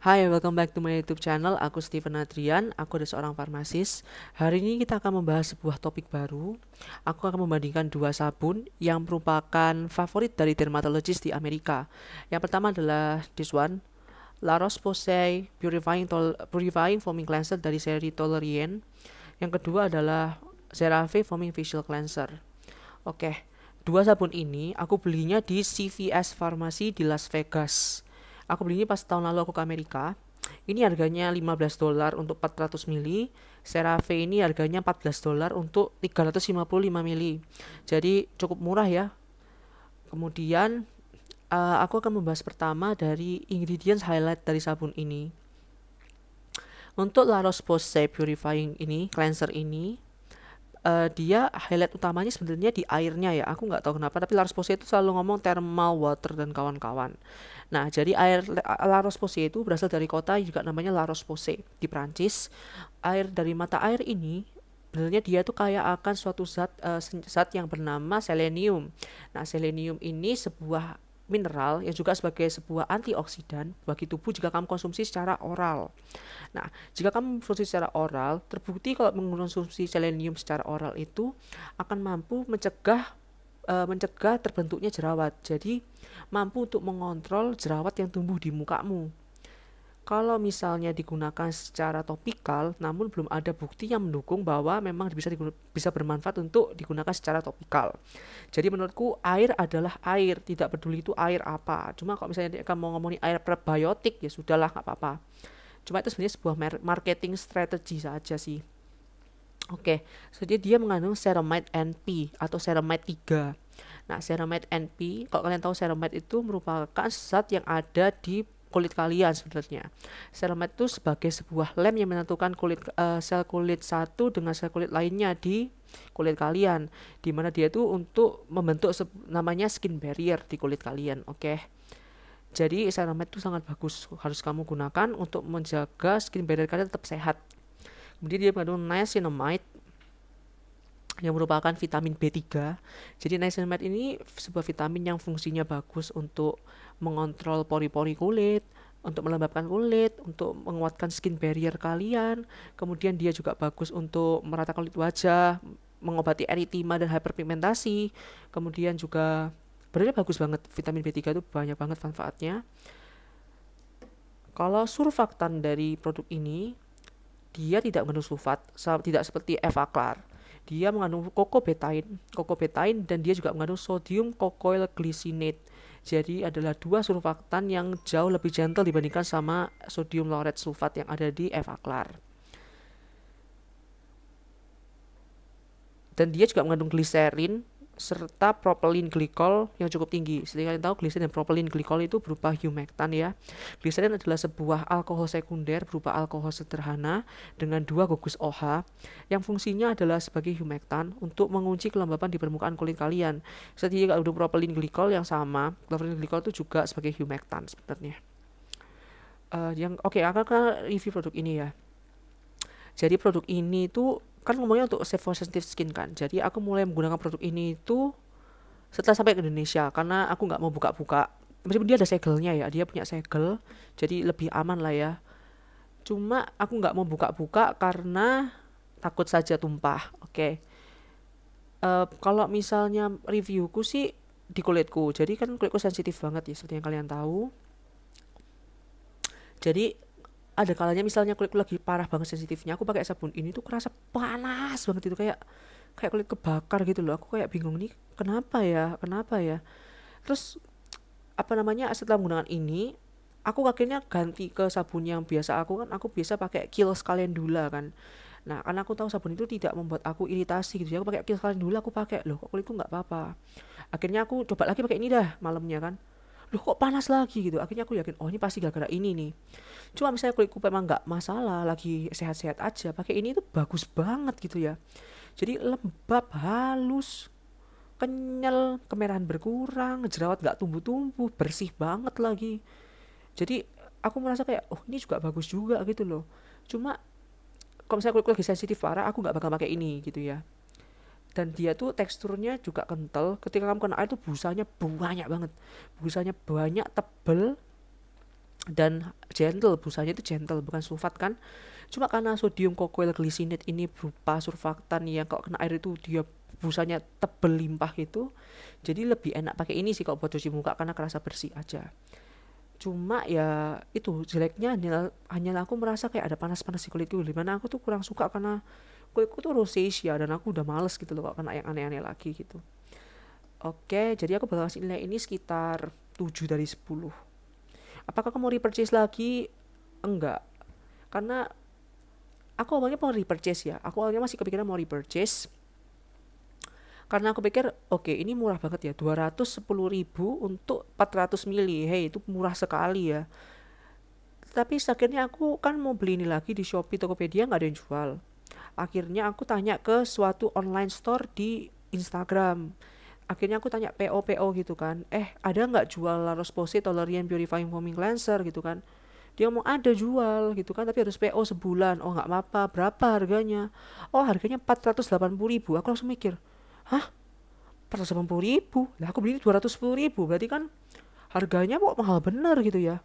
Hai, welcome back to my YouTube channel. Aku Steven Adrian, aku adalah seorang farmasis. Hari ini kita akan membahas sebuah topik baru. Aku akan membandingkan dua sabun yang merupakan favorit dari dermatologis di Amerika. Yang pertama adalah this one, La Roche-Posay Purifying Foaming Cleanser dari seri Toleriane. Yang kedua adalah CeraVe Foaming Facial Cleanser. Oke, dua sabun ini aku belinya di CVS Pharmacy di Las Vegas. Aku belinya pas tahun lalu aku ke Amerika. Ini harganya $15 untuk 400 ml. CeraVe ini harganya $14 untuk 355 ml. Jadi cukup murah ya. Kemudian aku akan membahas pertama dari ingredients highlight dari sabun ini. Untuk La Roche-Posay Purifying ini, cleanser ini, dia highlight utamanya sebenarnya di airnya ya. Aku nggak tahu kenapa, tapi La Roche-Posay itu selalu ngomong thermal water dan kawan-kawan. Nah, jadi air La Roche-Posay itu berasal dari kota juga namanya La Roche-Posay di Prancis. Air dari mata air ini sebenarnya dia tuh kayak akan suatu zat yang bernama selenium. Nah, selenium ini sebuah mineral yang juga sebagai sebuah antioksidan bagi tubuh jika kamu konsumsi secara oral. Nah, jika kamu konsumsi secara oral, terbukti kalau mengkonsumsi selenium secara oral itu akan mampu mencegah terbentuknya jerawat. Jadi, mampu untuk mengontrol jerawat yang tumbuh di mukamu. Kalau misalnya digunakan secara topikal, namun belum ada bukti yang mendukung bahwa memang bisa bermanfaat untuk digunakan secara topikal. Jadi menurutku air adalah air, tidak peduli itu air apa. Cuma kalau misalnya kamu mau ngomongin air prebiotik ya sudahlah, nggak apa-apa. Cuma itu sebenarnya sebuah marketing strategy saja sih. Oke, jadi dia mengandung ceramide NP atau ceramide 3. Nah, ceramide NP, kalau kalian tahu ceramide itu merupakan zat yang ada di kulit kalian sebenarnya. Ceramide itu sebagai sebuah lem yang menentukan sel kulit satu dengan sel kulit lainnya di kulit kalian, di mana dia itu untuk membentuk namanya skin barrier di kulit kalian. Oke. Jadi ceramide itu sangat bagus, harus kamu gunakan untuk menjaga skin barrier kalian tetap sehat. Kemudian dia mengandung niacinamide yang merupakan vitamin B3. Jadi niacinamide ini sebuah vitamin yang fungsinya bagus untuk mengontrol pori-pori kulit, untuk melembabkan kulit, untuk menguatkan skin barrier kalian. Kemudian dia juga bagus untuk meratakan kulit wajah, mengobati eritima dan hyperpigmentasi. Kemudian juga sebenarnya bagus banget, vitamin B3 itu banyak banget manfaatnya. Kalau surfaktan dari produk ini, dia tidak mengandung sulfat, tidak seperti Evaclar. Dia mengandung cocobetain dan dia juga mengandung sodium cocoyl glycinate. Jadi adalah dua surfaktan yang jauh lebih gentle dibandingkan sama sodium lauret sulfat yang ada di Evaclar. Dan dia juga mengandung gliserin serta propylene glycol yang cukup tinggi. Seperti kalian tahu, gliserin dan propylene glycol itu berupa humectant ya. Gliserin adalah sebuah alkohol sekunder berupa alkohol sederhana dengan dua gugus OH yang fungsinya adalah sebagai humectant untuk mengunci kelembapan di permukaan kulit kalian. Seperti kalau ada propylene glycol yang sama, propylene glycol itu juga sebagai humectant sebenarnya. Akan review produk ini ya. Jadi produk ini tuh kan ngomongnya untuk safe for sensitive skin kan. Jadi aku mulai menggunakan produk ini itu setelah sampai ke Indonesia karena aku nggak mau buka-buka. Meskipun dia ada segelnya ya, dia punya segel, jadi lebih aman lah ya. Cuma aku nggak mau buka-buka karena takut saja tumpah. Oke. Kalau misalnya reviewku sih di kulitku, jadi kan kulitku sensitif banget ya seperti yang kalian tahu. Jadi ada kalanya misalnya kulitku lagi parah banget sensitifnya, aku pakai sabun ini tuh kerasa panas banget itu, kayak kayak kulit kebakar gitu loh. Aku kayak bingung nih kenapa ya. Terus apa namanya, setelah menggunakan ini aku akhirnya ganti ke sabun yang biasa. Aku biasa pakai Kiehl's Calendula kan. Nah, karena aku tahu sabun itu tidak membuat aku iritasi gitu ya, aku pakai Kiehl's Calendula. Aku pakai, loh kok kulitku nggak apa-apa. Akhirnya aku coba lagi pakai ini dah malamnya kan, loh kok panas lagi gitu. Akhirnya aku yakin, oh ini pasti gara-gara ini nih. Cuma misalnya kulitku memang nggak masalah, lagi sehat-sehat aja, pakai ini tuh bagus banget gitu ya. Jadi lembab, halus, kenyal, kemerahan berkurang, jerawat nggak tumbuh-tumbuh, bersih banget lagi. Jadi aku merasa kayak, oh ini juga bagus juga gitu loh. Cuma kalau misalnya kulitku lagi sensitif parah, aku nggak bakal pakai ini gitu ya. Dan dia tuh teksturnya juga kental. Ketika kamu kena air tuh busanya banyak banget, busanya banyak, tebel. dan gentle, busanya itu gentle bukan sulfat kan. Cuma karena sodium kokoil glisinate ini berupa surfaktan yang kalau kena air itu dia busanya tebel limpah gitu, jadi lebih enak pakai ini sih kalau buat cuci muka karena kerasa bersih aja. Cuma ya itu jeleknya hanya aku merasa kayak ada panas-panas di kulitku, dimana aku tuh kurang suka karena kulitku tuh rosacea dan aku udah males gitu loh kalau kena yang aneh-aneh lagi gitu. Oke, jadi aku bakal kasih nilai ini sekitar 7 dari 10. Apakah kamu mau repurchase lagi? Enggak. Karena aku awalnya mau repurchase ya. Aku awalnya masih kepikiran mau repurchase. Karena aku pikir, oke ini murah banget ya. 210.000 untuk 400 mili. Hey, itu murah sekali ya. Tapi akhirnya aku kan mau beli ini lagi di Shopee, Tokopedia nggak ada yang jual. Akhirnya aku tanya ke suatu online store di Instagram. Akhirnya aku tanya PO gitu kan, ada nggak jual La Roche-Posay Toleriane Purifying Foaming Cleanser gitu kan. Dia mau ada jual gitu kan, tapi harus PO sebulan. Oh nggak apa-apa, berapa harganya? Oh harganya 480.000. Aku langsung mikir, hah, 480.000? Lah aku beli 210.000, berarti kan harganya kok mahal bener gitu ya.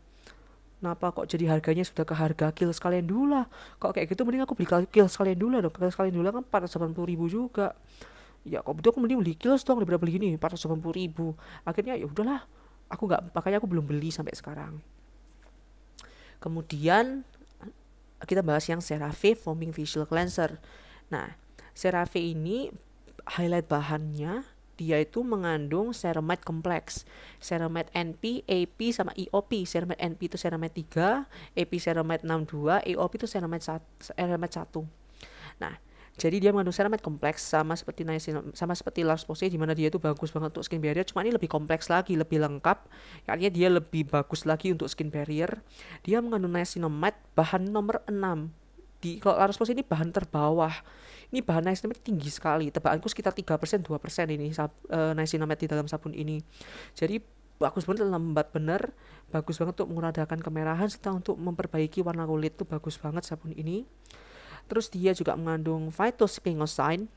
Kenapa kok jadi harganya sudah ke harga kill sekalian dulu lah. Kok kayak gitu mending aku beli kill sekalian dulu dong. Kill sekalian dulu kan 480.000 juga. Ya kok betul aku mending beli kilos dong daripada beli ini 480.000. Akhirnya ya udahlah, aku nggak, makanya aku belum beli sampai sekarang. Kemudian kita bahas yang CeraVe Foaming Facial Cleanser. Nah, CeraVe ini highlight bahannya, dia itu mengandung ceramide kompleks, ceramide NP, AP sama EOP. Ceramide NP itu ceramide 3, AP ceramide 62, EOP itu ceramide 1. Nah, jadi dia mengandung ceramide kompleks sama seperti sama seperti La Roche-Posay, di mana dia itu bagus banget untuk skin barrier, cuma ini lebih kompleks lagi, lebih lengkap. Artinya dia lebih bagus lagi untuk skin barrier. Dia mengandung niacinamide bahan nomor 6. Kalau La Roche-Posay ini bahan terbawah. Ini bahan niacinamide tinggi sekali. Tebakanku sekitar 3%, 2% ini niacinamide di dalam sabun ini. Jadi bagus banget, lembat bener, bagus banget untuk mengurangi kemerahan serta untuk memperbaiki warna kulit, tuh bagus banget sabun ini. Terus dia juga mengandung phytospingocyne.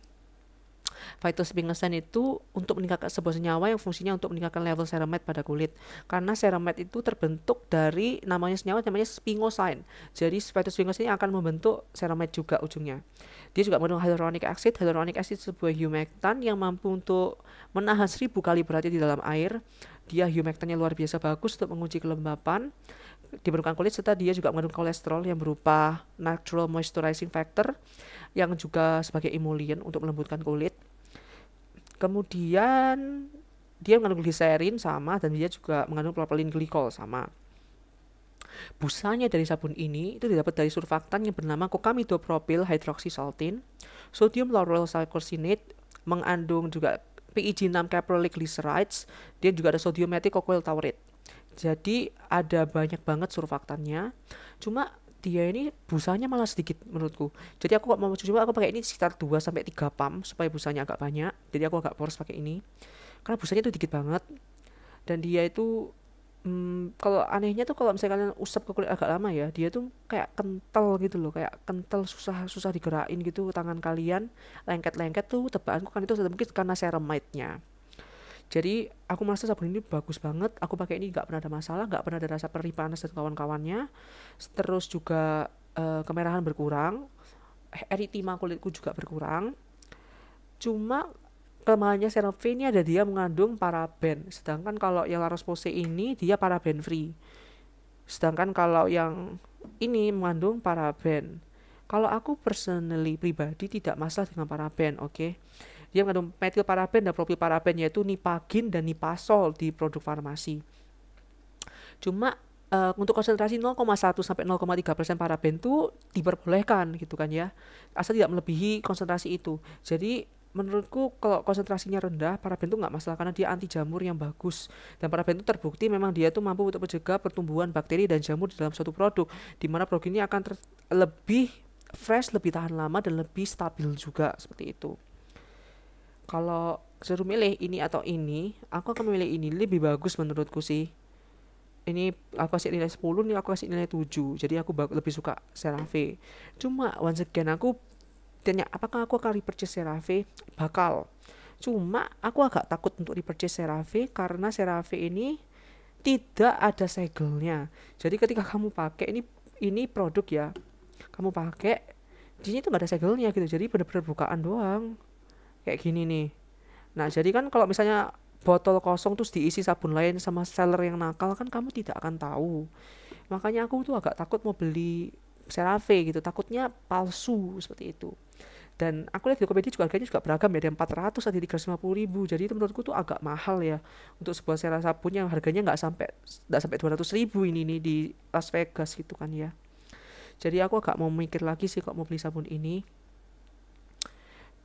Phytospingocyne itu untuk meningkatkan sebuah senyawa yang fungsinya untuk meningkatkan level ceramide pada kulit. Karena ceramide itu terbentuk dari senyawa namanya spinosine. Jadi phytospingocyne akan membentuk ceramide juga ujungnya. Dia juga mengandung hyaluronic acid. Hyaluronic acid sebuah humectant yang mampu untuk menahan 1000 kali beratnya di dalam air. Dia humectantnya luar biasa bagus untuk menguji kelembapan di permukaan kulit, serta dia juga mengandung kolesterol yang berupa natural moisturizing factor yang juga sebagai emollient untuk melembutkan kulit. Kemudian dia mengandung glycerin sama, dan dia juga mengandung propylene glycol sama. Busanya dari sabun ini itu didapat dari surfaktan yang bernama cocamidopropyl hydroxysaltine, sodium lauryl salicylate, mengandung juga PEG 6 caprylic glycerides, dia juga ada sodium methyl cocoyl taurate. Jadi ada banyak banget surfaktannya. Cuma dia ini busanya malah sedikit menurutku. Jadi aku mau coba, aku pakai ini sekitar 2 sampai 3 pump supaya busanya agak banyak. Jadi aku agak boros pakai ini. Karena busanya itu dikit banget. Dan dia itu kalau anehnya tuh kalau misalnya kalian usap ke kulit agak lama ya, dia tuh kayak kental gitu loh, kayak kental, susah digerakin gitu tangan kalian, lengket-lengket tuh. Tebakanku kan itu mungkin karena ceramide-nya. Jadi aku merasa sabun ini bagus banget. Aku pakai ini nggak pernah ada masalah, nggak pernah ada rasa perih, panas dan kawan-kawannya. Terus juga kemerahan berkurang, eritima kulitku juga berkurang. Cuma kelemahannya CeraVe ini ada dia mengandung paraben. Sedangkan kalau yang La Roche-Posay ini dia paraben free. Sedangkan kalau yang ini mengandung paraben. Kalau aku personally pribadi tidak masalah dengan paraben, oke. Dia mengandung metil paraben dan propil paraben, yaitu Nipagin dan Nipasol di produk farmasi. Cuma untuk konsentrasi 0,1 sampai 0,3% paraben itu diperbolehkan gitu kan ya, asal tidak melebihi konsentrasi itu. Jadi menurutku kalau konsentrasinya rendah, paraben itu nggak masalah karena dia anti jamur yang bagus. Dan paraben itu terbukti memang dia tuh mampu untuk mencegah pertumbuhan bakteri dan jamur di dalam suatu produk, di mana produk ini akan lebih fresh, lebih tahan lama, dan lebih stabil juga seperti itu. Kalau suruh milih ini atau ini, aku akan memilih ini, lebih bagus menurutku sih. Ini aku kasih nilai 10, nih aku kasih nilai 7. Jadi aku lebih suka CeraVe. Cuma once again aku tanya apakah aku akan repurchase CeraVe? Bakal. Cuma aku agak takut untuk repurchase CeraVe karena CeraVe ini tidak ada segelnya. Jadi ketika kamu pakai ini produk ya, kamu pakai di sini tuh nggak ada segelnya gitu. Jadi bener-bener bukaan doang kayak gini nih. Nah jadi kan kalau misalnya botol kosong terus diisi sabun lain sama seller yang nakal kan kamu tidak akan tahu. Makanya aku tuh agak takut mau beli CeraVe gitu, takutnya palsu seperti itu. Dan aku lihat di Tokopedia juga harganya juga beragam ya, ada 400, ada 350 ribu. Jadi itu menurutku tuh agak mahal ya untuk sebuah sabun yang harganya nggak sampai 200 ribu ini nih di Las Vegas gitu kan ya. Jadi aku agak mau mikir lagi sih kok mau beli sabun ini.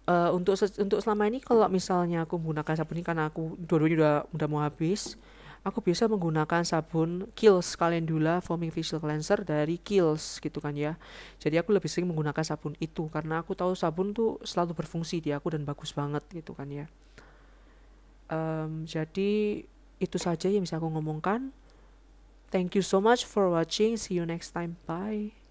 Untuk selama ini kalau misalnya aku menggunakan sabun ini karena aku dua-duanya udah mau habis, aku biasa menggunakan sabun Kiehl's Calendula Foaming Facial Cleanser dari Kiehl's gitu kan ya. Jadi aku lebih sering menggunakan sabun itu karena aku tahu sabun tuh selalu berfungsi di aku dan bagus banget gitu kan ya. Jadi itu saja yang bisa aku ngomongkan. Thank you so much for watching. See you next time. Bye.